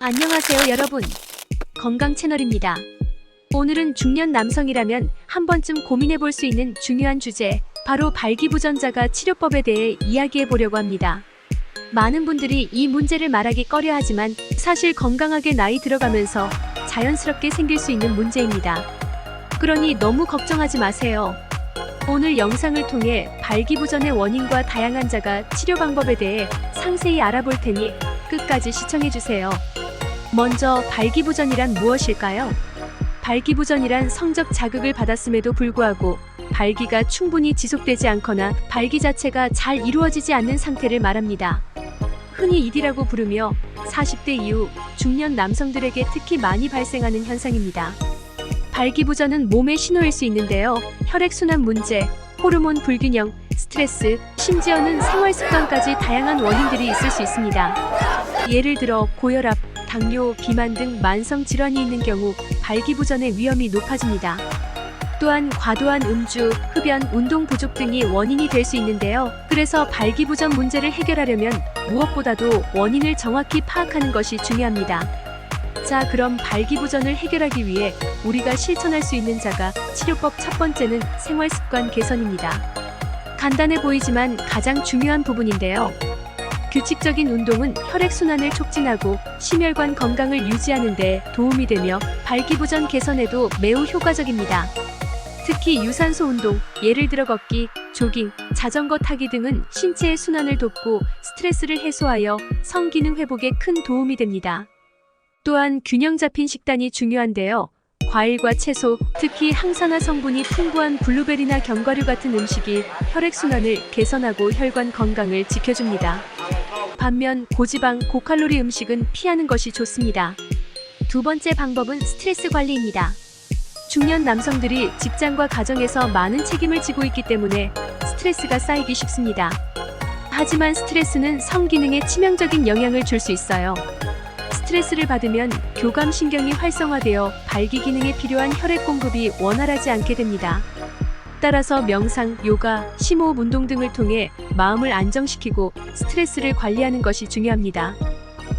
안녕하세요 여러분, 건강 채널입니다. 오늘은 중년 남성이라면 한 번쯤 고민해 볼 수 있는 중요한 주제, 바로 발기부전자가 치료법에 대해 이야기해 보려고 합니다. 많은 분들이 이 문제를 말하기 꺼려하지만 사실 건강하게 나이 들어가면서 자연스럽게 생길 수 있는 문제입니다. 그러니 너무 걱정하지 마세요. 오늘 영상을 통해 발기부전의 원인과 다양한 자가 치료 방법에 대해 상세히 알아볼 테니 끝까지 시청해 주세요. 먼저 발기부전이란 무엇일까요? 발기부전이란 성적 자극을 받았음에도 불구하고 발기가 충분히 지속되지 않거나 발기 자체가 잘 이루어지지 않는 상태를 말합니다. 흔히 ED라고 부르며 40대 이후 중년 남성들에게 특히 많이 발생하는 현상입니다. 발기부전은 몸의 신호일 수 있는데요. 혈액순환 문제, 호르몬 불균형, 스트레스, 심지어는 생활습관까지 다양한 원인들이 있을 수 있습니다. 예를 들어 고혈압, 당뇨, 비만 등 만성 질환이 있는 경우 발기부전의 위험이 높아집니다. 또한 과도한 음주, 흡연, 운동 부족 등이 원인이 될 수 있는데요. 그래서 발기부전 문제를 해결하려면 무엇보다도 원인을 정확히 파악하는 것이 중요합니다. 자, 그럼 발기부전을 해결하기 위해 우리가 실천할 수 있는 자가 치료법 첫 번째는 생활습관 개선입니다. 간단해 보이지만 가장 중요한 부분인데요. 규칙적인 운동은 혈액순환을 촉진하고 심혈관 건강을 유지하는 데 도움이 되며 발기부전 개선에도 매우 효과적입니다. 특히 유산소 운동, 예를 들어 걷기, 조깅, 자전거 타기 등은 신체의 순환을 돕고 스트레스를 해소하여 성기능 회복에 큰 도움이 됩니다. 또한 균형 잡힌 식단이 중요한데요. 과일과 채소, 특히 항산화 성분이 풍부한 블루베리나 견과류 같은 음식이 혈액순환을 개선하고 혈관 건강을 지켜줍니다. 반면 고지방, 고칼로리 음식은 피하는 것이 좋습니다. 두 번째 방법은 스트레스 관리입니다. 중년 남성들이 직장과 가정에서 많은 책임을 지고 있기 때문에 스트레스가 쌓이기 쉽습니다. 하지만 스트레스는 성기능에 치명적인 영향을 줄 수 있어요. 스트레스를 받으면 교감신경이 활성화되어 발기 기능에 필요한 혈액 공급이 원활하지 않게 됩니다. 따라서 명상, 요가, 심호흡 운동 등을 통해 마음을 안정시키고 스트레스를 관리하는 것이 중요합니다.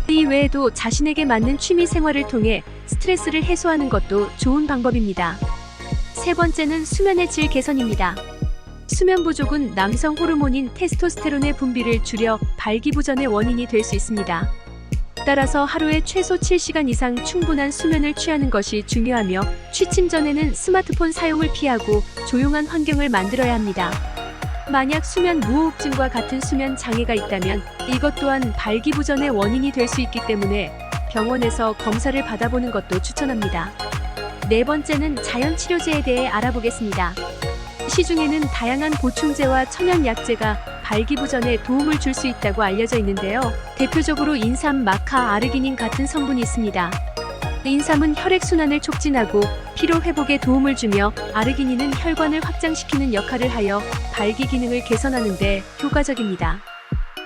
이 외에도 자신에게 맞는 취미 생활을 통해 스트레스를 해소하는 것도 좋은 방법입니다. 세 번째는 수면의 질 개선입니다. 수면 부족은 남성 호르몬인 테스토스테론의 분비를 줄여 발기부전의 원인이 될 수 있습니다. 따라서 하루에 최소 7시간 이상 충분한 수면을 취하는 것이 중요하며 취침 전에는 스마트폰 사용을 피하고 조용한 환경을 만들어야 합니다. 만약 수면 무호흡증과 같은 수면 장애가 있다면 이것 또한 발기부전의 원인이 될 수 있기 때문에 병원에서 검사를 받아보는 것도 추천합니다. 네 번째는 자연치료제에 대해 알아보겠습니다. 시중에는 다양한 보충제와 천연약제가 발기부전에 도움을 줄 수 있다고 알려져 있는데요. 대표적으로 인삼, 마카, 아르기닌 같은 성분이 있습니다. 인삼은 혈액순환을 촉진하고 피로 회복에 도움을 주며 아르기닌은 혈관을 확장시키는 역할을 하여 발기 기능을 개선하는 데 효과적입니다.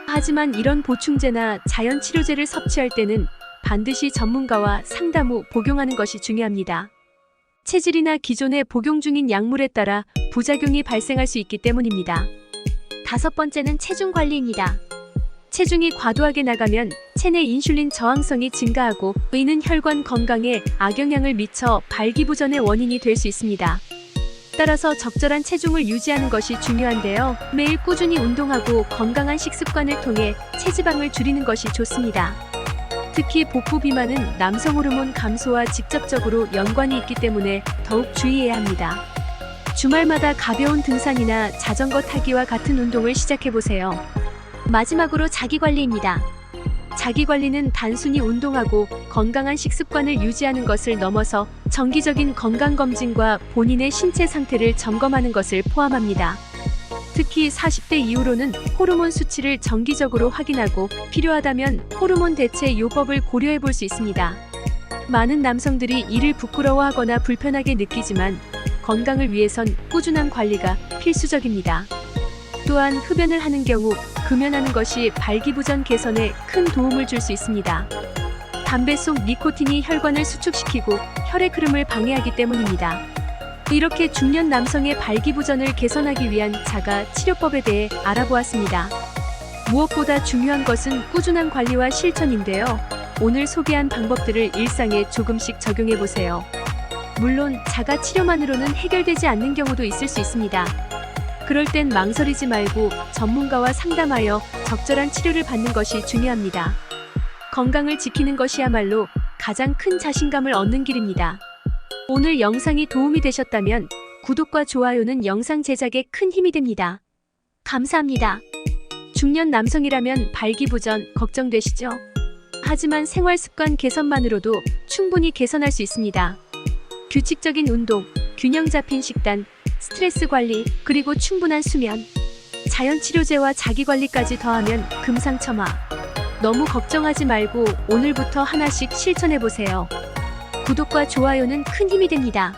하지만 이런 보충제나 자연치료제를 섭취할 때는 반드시 전문가와 상담 후 복용하는 것이 중요합니다. 체질이나 기존에 복용 중인 약물에 따라 부작용이 발생할 수 있기 때문입니다. 다섯 번째는 체중 관리입니다. 체중이 과도하게 나가면 체내 인슐린 저항성이 증가하고 이는 혈관 건강에 악영향을 미쳐 발기부전의 원인이 될 수 있습니다. 따라서 적절한 체중을 유지하는 것이 중요한데요. 매일 꾸준히 운동하고 건강한 식습관을 통해 체지방을 줄이는 것이 좋습니다. 특히 복부 비만은 남성 호르몬 감소와 직접적으로 연관이 있기 때문에 더욱 주의해야 합니다. 주말마다 가벼운 등산이나 자전거 타기와 같은 운동을 시작해보세요. 마지막으로 자기관리입니다. 자기관리는 단순히 운동하고 건강한 식습관을 유지하는 것을 넘어서 정기적인 건강검진과 본인의 신체 상태를 점검하는 것을 포함합니다. 특히 40대 이후로는 호르몬 수치를 정기적으로 확인하고 필요하다면 호르몬 대체 요법을 고려해 볼 수 있습니다. 많은 남성들이 이를 부끄러워하거나 불편하게 느끼지만 건강을 위해선 꾸준한 관리가 필수적입니다. 또한 흡연을 하는 경우 금연하는 것이 발기부전 개선에 큰 도움을 줄 수 있습니다. 담배 속 니코틴이 혈관을 수축시키고 혈액 흐름을 방해하기 때문입니다. 이렇게 중년 남성의 발기부전을 개선하기 위한 자가 치료법에 대해 알아보았습니다. 무엇보다 중요한 것은 꾸준한 관리와 실천인데요. 오늘 소개한 방법들을 일상에 조금씩 적용해 보세요. 물론 자가 치료만으로는 해결되지 않는 경우도 있을 수 있습니다. 그럴 땐 망설이지 말고 전문가와 상담하여 적절한 치료를 받는 것이 중요합니다. 건강을 지키는 것이야말로 가장 큰 자신감을 얻는 길입니다. 오늘 영상이 도움이 되셨다면 구독과 좋아요는 영상 제작에 큰 힘이 됩니다. 감사합니다. 중년 남성이라면 발기부전 걱정되시죠? 하지만 생활습관 개선만으로도 충분히 개선할 수 있습니다. 규칙적인 운동, 균형 잡힌 식단, 스트레스 관리, 그리고 충분한 수면, 자연치료제와 자기관리까지 더하면 금상첨화. 너무 걱정하지 말고 오늘부터 하나씩 실천해보세요. 구독과 좋아요는 큰 힘이 됩니다.